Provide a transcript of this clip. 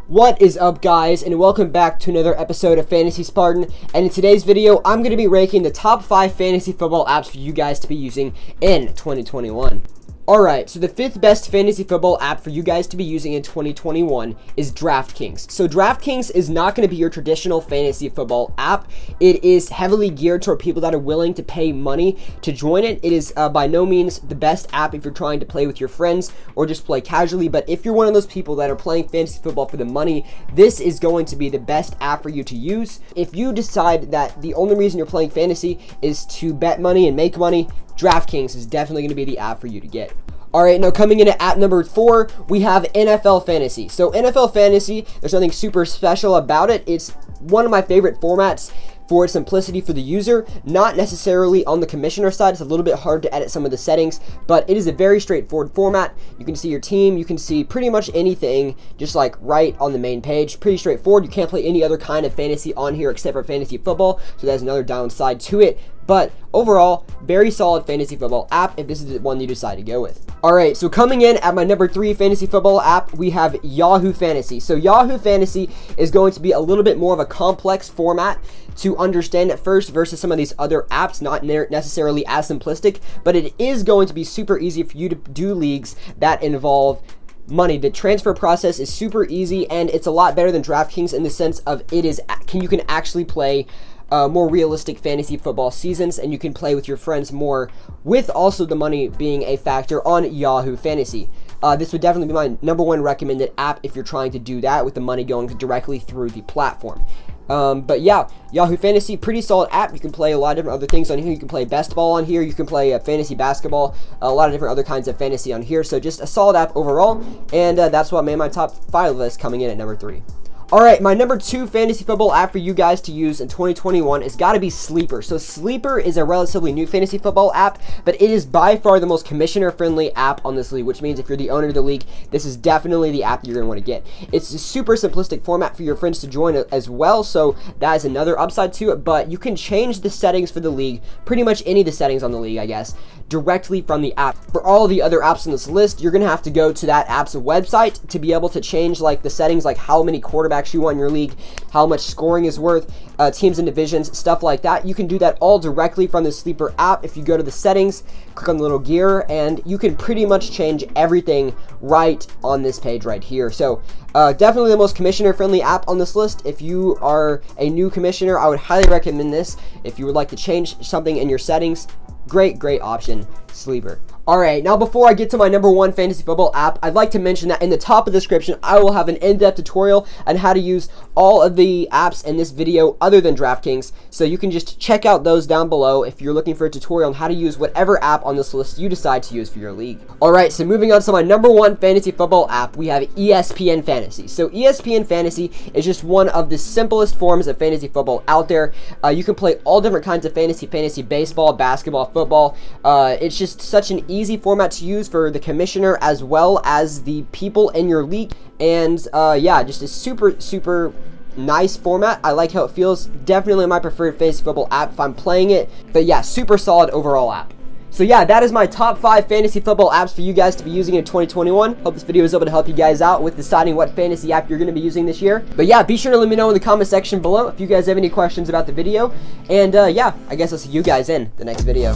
What is up, guys, and welcome back to another episode of Fantasy Spartan. And in today's video, I'm going to be ranking the top 5 fantasy football apps for you guys to be using in 2021. Alright, so the 5th best fantasy football app for you guys to be using in 2021 is DraftKings. So DraftKings is not going to be your traditional fantasy football app. It is heavily geared toward people that are willing to pay money to join it. It is by no means the best app if you're trying to play with your friends or just play casually, but if you're one of those people that are playing fantasy football for the money, this is going to be the best app for you to use. If you decide that the only reason you're playing fantasy is to bet money and make money, DraftKings is definitely going to be the app for you to get. Alright, now coming in at app number 4, we have NFL Fantasy. So NFL Fantasy, there's nothing super special about it. It's one of my favorite formats for its simplicity for the user, not necessarily on the commissioner side. It's a little bit hard to edit some of the settings, but it is a very straightforward format. You can see your team, you can see pretty much anything just like right on the main page. Pretty straightforward. You can't play any other kind of fantasy on here except for fantasy football, so that's another downside to it. But overall, very solid fantasy football app if this is the one you decide to go with. Alright, so coming in at my number 3 fantasy football app, we have Yahoo Fantasy. So Yahoo Fantasy is going to be a little bit more of a complex format to understand at first versus some of these other apps, not necessarily as simplistic, but it is going to be super easy for you to do leagues that involve money. The transfer process is super easy, and it's a lot better than DraftKings in the sense of you can actually play more realistic fantasy football seasons, and you can play with your friends more, with also the money being a factor on Yahoo Fantasy. This would definitely be my number 1 recommended app if you're trying to do that with the money going directly through the platform. But yeah, Yahoo Fantasy, pretty solid app. You can play a lot of different other things on here. You can play best ball on here. You can play fantasy basketball, a lot of different other kinds of fantasy on here. So just a solid app overall, and that's what made my top 5 list, coming in at number 3. Alright, my number 2 fantasy football app for you guys to use in 2021 has got to be Sleeper. So Sleeper is a relatively new fantasy football app, but it is by far the most commissioner-friendly app on this league, which means if you're the owner of the league, this is definitely the app you're going to want to get. It's a super simplistic format for your friends to join as well, so that is another upside to it, but you can change the settings for the league, pretty much any of the settings on the league, I guess, directly from the app. For all the other apps on this list, you're going to have to go to that app's website to be able to change like the settings, like how many quarterbacks you want in your league, how much scoring is worth, teams and divisions, stuff like that. You can do that all directly from the Sleeper app. If you go to the settings, click on the little gear, and you can pretty much change everything right on this page right here. So definitely the most commissioner-friendly app on this list. If you are a new commissioner, I would highly recommend this. If you would like to change something in your settings, great option, Sleeper. Alright, now before I get to my number 1 fantasy football app, I'd like to mention that in the top of the description, I will have an in-depth tutorial on how to use all of the apps in this video other than DraftKings, so you can just check out those down below if you're looking for a tutorial on how to use whatever app on this list you decide to use for your league. Alright, so moving on to my number 1 fantasy football app, we have ESPN Fantasy. So ESPN Fantasy is just one of the simplest forms of fantasy football out there. You can play all different kinds of fantasy baseball, basketball, football. It's just such an easy format to use for the commissioner as well as the people in your league, and yeah, just a super nice format. I like how it feels. Definitely my preferred fantasy football app if I'm playing it, but yeah, super solid overall app. So yeah, that is my top 5 fantasy football apps for you guys to be using in 2021. Hope this video was able to help you guys out with deciding what fantasy app you're going to be using this year. But yeah, be sure to let me know in the comment section below if you guys have any questions about the video. And yeah, I guess I'll see you guys in the next video.